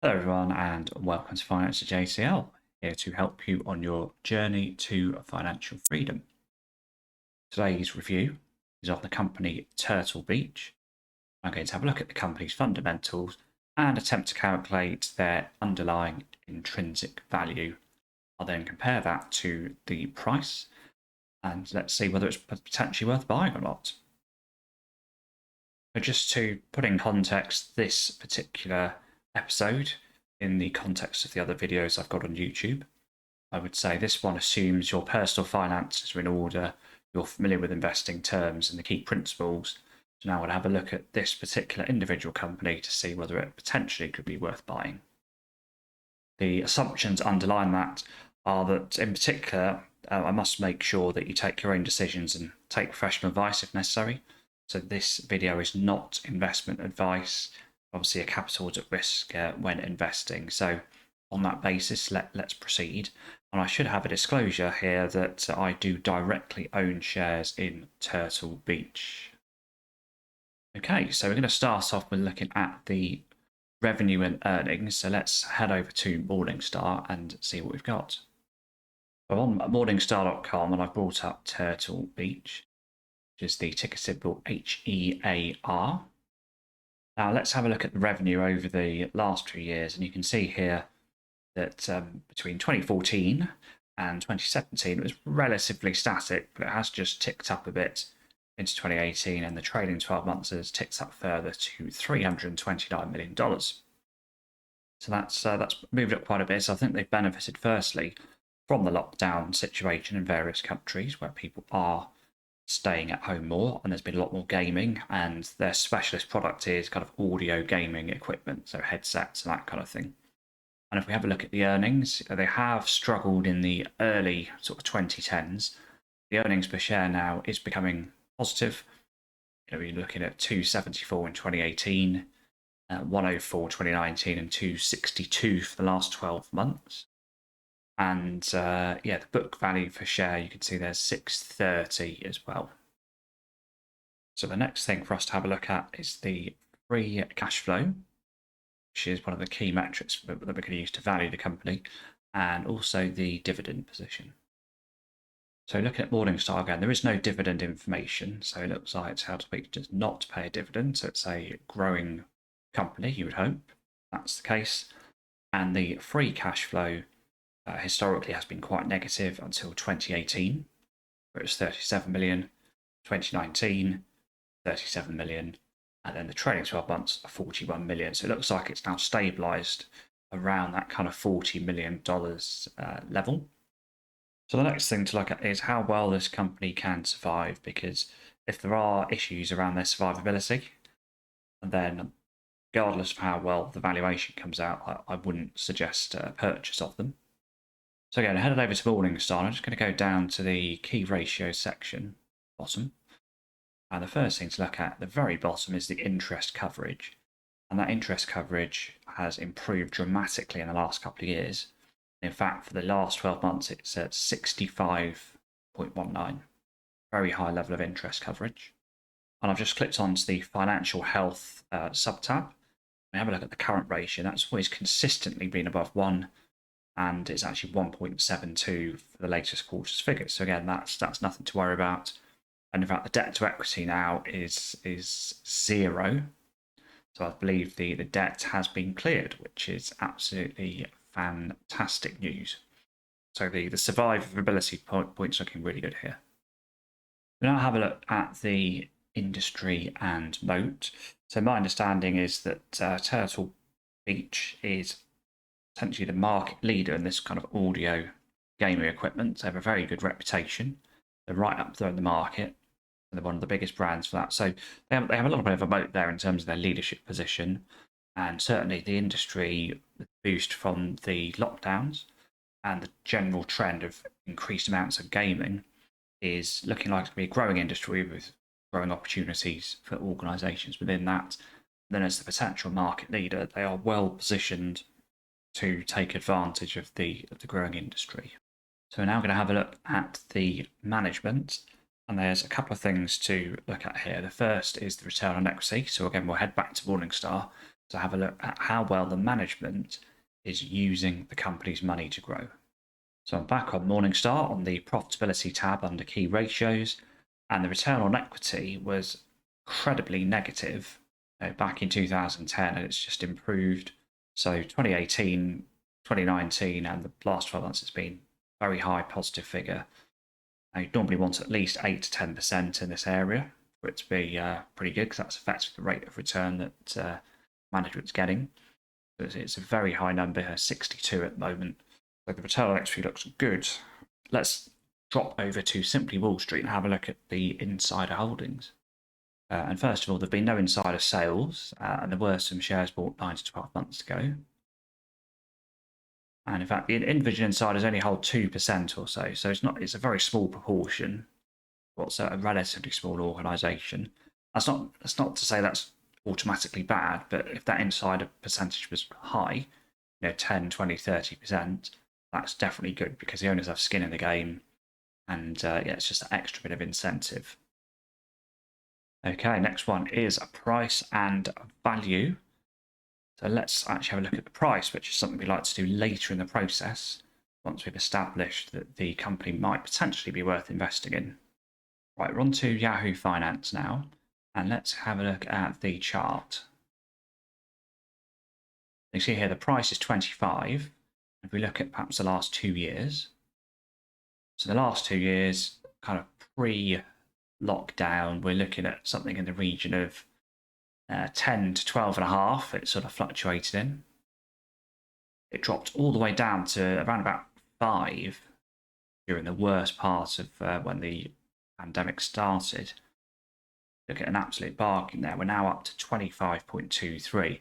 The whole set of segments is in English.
Hello everyone and welcome to Finance at JCL, here to help you on your journey to financial freedom. Today's review is of the company Turtle Beach. I'm going to have a look at the company's fundamentals and attempt to calculate their underlying intrinsic value. I'll then compare that to the price and let's see whether it's potentially worth buying or not. So just to put in context this particular episode in the context of the other videos I've got on YouTube, I would say this one assumes your personal finances are in order, you're familiar with investing terms and the key principles. So now we'll have a look at this particular individual company to see whether it potentially could be worth buying. The assumptions underlying that are that, in particular, I must make sure that you take your own decisions and take professional advice if necessary. So this video is not investment advice. Obviously, a capital is at risk when investing. So on that basis, let's proceed. And I should have a disclosure here that I do directly own shares in Turtle Beach. Okay, so we're going to start off with looking at the revenue and earnings. So let's head over to Morningstar and see what we've got. So on Morningstar.com, and I've brought up Turtle Beach, which is the ticker symbol HEAR. Now let's have a look at the revenue over the last 2 years, and you can see here that between 2014 and 2017 it was relatively static, but it has just ticked up a bit into 2018, and the trailing 12 months has ticked up further to $329 million. So that's moved up quite a bit. So I think they've benefited firstly from the lockdown situation in various countries where people are staying at home more, and there's been a lot more gaming, and their specialist product is kind of audio gaming equipment, so headsets and that kind of thing. And if we have a look at the earnings, they have struggled in the early sort of 2010s. The earnings per share now is becoming positive. We're looking at 274 in 2018, 104 2019, and 262 for the last 12 months. And the book value per share, you can see there's 630 as well. So the next thing for us to have a look at is the free cash flow, which is one of the key metrics that we're going to use to value the company, and also the dividend position. So looking at Morningstar again, there is no dividend information. So it looks like Turtle Beach does not pay a dividend. So it's a growing company, you would hope. That's the case. And the free cash flow historically has been quite negative until 2018, where it was 37 million, 2019, 37 million, and then the trailing 12 months are 41 million. So it looks like it's now stabilized around that kind of $40 million level. So the next thing to look at is how well this company can survive, because if there are issues around their survivability, then regardless of how well the valuation comes out, I wouldn't suggest a purchase of them. So again, headed over to Morningstar, I'm just going to go down to the key ratio section, bottom. And the first thing to look at the very bottom is the interest coverage. And that interest coverage has improved dramatically in the last couple of years. In fact, for the last 12 months, it's at 65.19. Very high level of interest coverage. And I've just clicked onto the financial health sub-tab. And have a look at the current ratio. That's always consistently been above 1. And it's actually 1.72 for the latest quarter's figures. So again, that's nothing to worry about. And in fact, the debt to equity now is 0. So I believe the debt has been cleared, which is absolutely fantastic news. So the survivability point's looking really good here. We now have a look at the industry and Moat. So my understanding is that Turtle Beach is essentially the market leader in this kind of audio gaming equipment. They have a very good reputation. They're right up there in the market, and they're one of the biggest brands for that. So they have a little bit of a moat there in terms of their leadership position, and certainly the industry boost from the lockdowns and the general trend of increased amounts of gaming is looking like to be a growing industry with growing opportunities for organisations within that. Then as the potential market leader, they are well positioned to take advantage of the growing industry. So we're now going to have a look at the management, and there's a couple of things to look at here. The first is the return on equity. So again, we'll head back to Morningstar, to have a look at how well the management is using the company's money to grow. So I'm back on Morningstar on the profitability tab under key ratios, and the return on equity was incredibly negative back in 2010, and it's just improved. So 2018, 2019, and the last 12 months, it's been very high positive figure. Now, you'd normally want at least 8 to 10% in this area for it to be pretty good, because that's effectively the rate of return that management's getting. So it's a very high number here, 62 at the moment. So the return on equity looks good. Let's drop over to Simply Wall Street and have a look at the insider holdings. And first of all, there have been no insider sales, and there were some shares bought 9 to 12 months ago. And in fact, the individual insiders only hold 2% or so, so it's a very small proportion. What's a relatively small organisation. That's not to say that's automatically bad, but if that insider percentage was high, 10, 20, 30%, that's definitely good because the owners have skin in the game, and it's just an extra bit of incentive. Okay, next one is price and value. So let's actually have a look at the price, which is something we like to do later in the process, once we've established that the company might potentially be worth investing in. Right, we're on to Yahoo Finance now, and let's have a look at the chart. You see here the price is 25. If we look at perhaps the last 2 years, so the last 2 years, kind of pre-lockdown, we're looking at something in the region of 10 to 12.5. It sort of fluctuated in. It dropped all the way down to around about 5 during the worst part of when the pandemic started. Look at an absolute bargain there. We're now up to 25.23.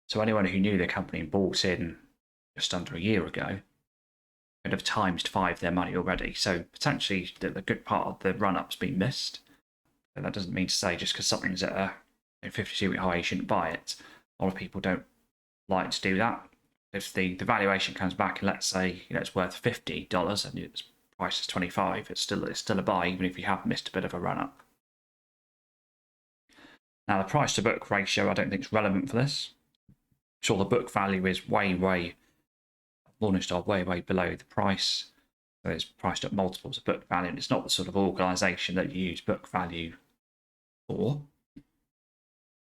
So anyone who knew the company and bought in just under a year ago would have times 5 their money already. So potentially the good part of the run-up's been missed. But that doesn't mean to say just because something's at a 52-week high, you shouldn't buy it. A lot of people don't like to do that. If the valuation comes back and let's say it's worth $50 and its price is 25, it's still a buy, even if you have missed a bit of a run-up. Now the price to book ratio I don't think is relevant for this. Sure, the book value is way Morningstar way below the price. So it's priced at multiples of book value, and it's not the sort of organisation that you use book value for.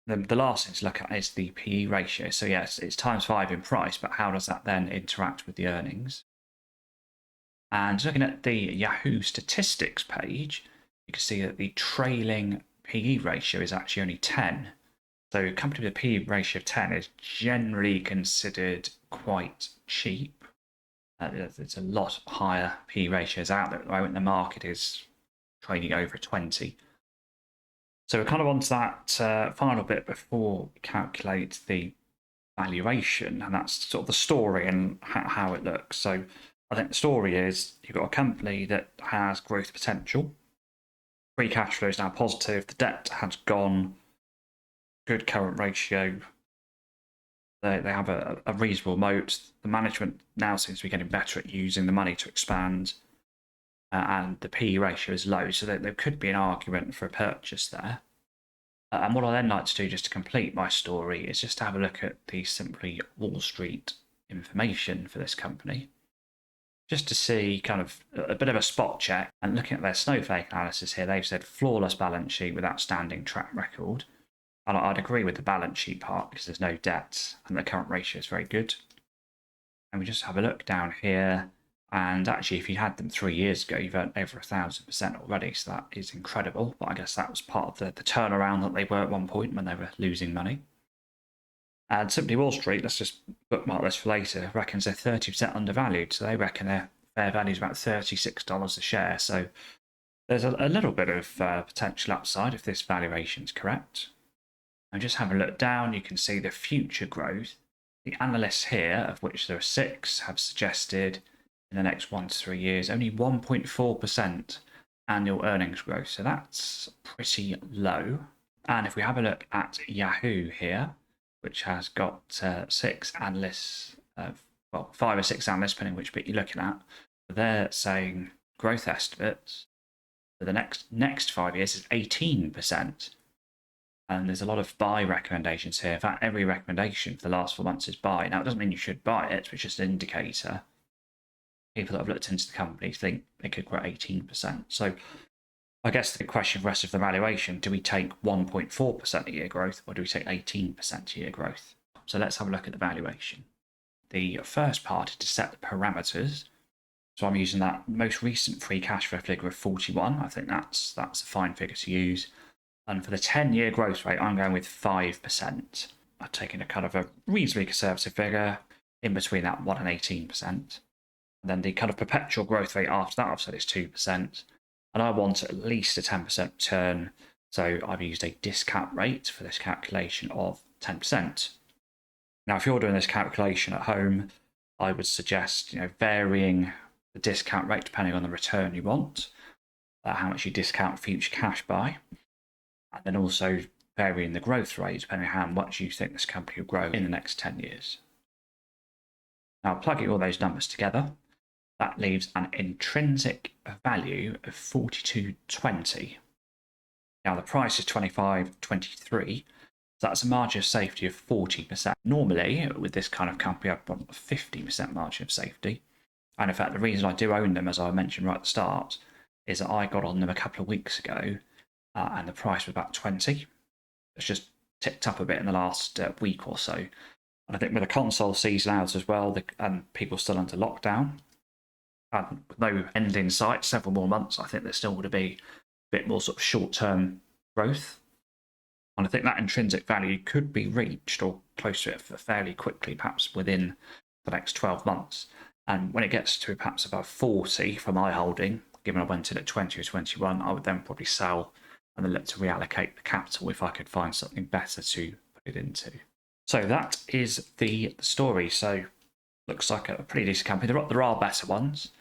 The last thing to look at is the PE ratio. So yes, it's times 5 in price, but how does that then interact with the earnings? And looking at the Yahoo statistics page, you can see that the trailing PE ratio is actually only 10. So a company with a PE ratio of 10 is generally considered quite cheap. There's a lot higher PE ratios out there at the moment. The market is trading over 20. So we're kind of on to that final bit before we calculate the valuation, and that's sort of the story and how it looks. So I think the story is you've got a company that has growth potential. Free cash flow is now positive. The debt has gone. Good current ratio. They have a reasonable moat. The management now seems to be getting better at using the money to expand. And the PE ratio is low, so there could be an argument for a purchase there. And what I then like to do, just to complete my story, is just to have a look at the Simply Wall Street information for this company, just to see kind of a bit of a spot check. And looking at their snowflake analysis here, they've said flawless balance sheet with outstanding track record. And I'd agree with the balance sheet part because there's no debt and the current ratio is very good. And we just have a look down here. And actually, if you had them 3 years ago, you've earned over 1,000% already. So that is incredible. But I guess that was part of the turnaround that they were at one point when they were losing money. And Simply Wall Street, let's just bookmark this for later, reckons they're 30% undervalued. So they reckon their fair value is about $36 a share. So there's a little bit of potential upside if this valuation is correct. And just have a look down, you can see the future growth. The analysts here, of which there are 6, have suggested in the next 1 to 3 years only 1.4% annual earnings growth. So that's pretty low. And if we have a look at Yahoo here, which has got 6 analysts, 5 or 6 analysts, depending which bit you're looking at, they're saying growth estimates for the next 5 years is 18%. And there's a lot of buy recommendations here. In fact, every recommendation for the last 4 months is buy. Now, it doesn't mean you should buy it, it's just an indicator. People that have looked into the company think they could grow 18%. So I guess the question for us is the valuation. Do we take 1.4% a year growth, or do we take 18% a year growth? So let's have a look at the valuation. The first part is to set the parameters. So I'm using that most recent free cash flow figure of 41. I think that's a fine figure to use. And for the 10-year growth rate, I'm going with 5%. I've taken a kind of a reasonably conservative figure in between that 1 and 18%. And then the kind of perpetual growth rate after that, I've said it's 2%. And I want at least a 10% return. So I've used a discount rate for this calculation of 10%. Now, if you're doing this calculation at home, I would suggest varying the discount rate depending on the return you want, how much you discount future cash by, and then also varying the growth rate depending on how much you think this company will grow in the next 10 years. Now, plugging all those numbers together, that leaves an intrinsic value of 42.20. Now, the price is 25.23. So that's a margin of safety of 40%. Normally, with this kind of company, I've got a 50% margin of safety. And in fact, the reason I do own them, as I mentioned right at the start, is that I got on them a couple of weeks ago and the price was about 20. It's just ticked up a bit in the last week or so. And I think with the console season out as well, and people still under lockdown, and with no end in sight, several more months, I think there's still going to be a bit more sort of short-term growth. And I think that intrinsic value could be reached or close to it fairly quickly, perhaps within the next 12 months. And when it gets to perhaps about 40 for my holding, given I went in at 20 or 21, I would then probably sell and then look to reallocate the capital if I could find something better to put it into. So that is the story. So looks like a pretty decent company. There are better ones,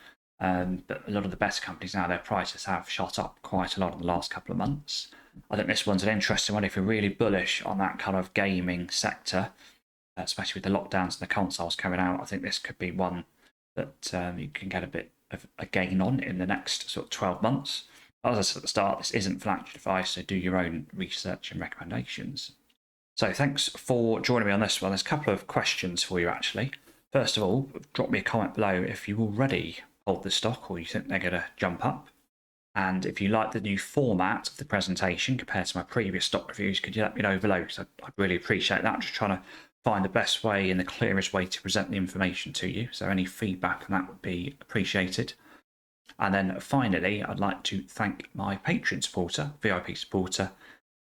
but a lot of the better companies now, their prices have shot up quite a lot in the last couple of months. I think this one's an interesting one if you're really bullish on that kind of gaming sector, especially with the lockdowns and the consoles coming out. I think this could be one that you can get a bit of a gain on in the next sort of 12 months. As I said at the start, this isn't financial advice, so do your own research and recommendations. So thanks for joining me on this one. There's a couple of questions for you, actually. First of all, drop me a comment below if you already hold the stock or you think they're going to jump up. And if you like the new format of the presentation compared to my previous stock reviews, could you let me know below? Because I'd really appreciate that. I'm just trying to find the best way and the clearest way to present the information to you. So any feedback on that would be appreciated. And then finally, I'd like to thank my Patreon supporter, VIP supporter,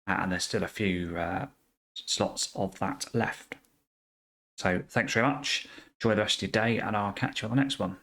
and there's still a few slots of that left. So thanks very much. Enjoy the rest of your day, and I'll catch you on the next one.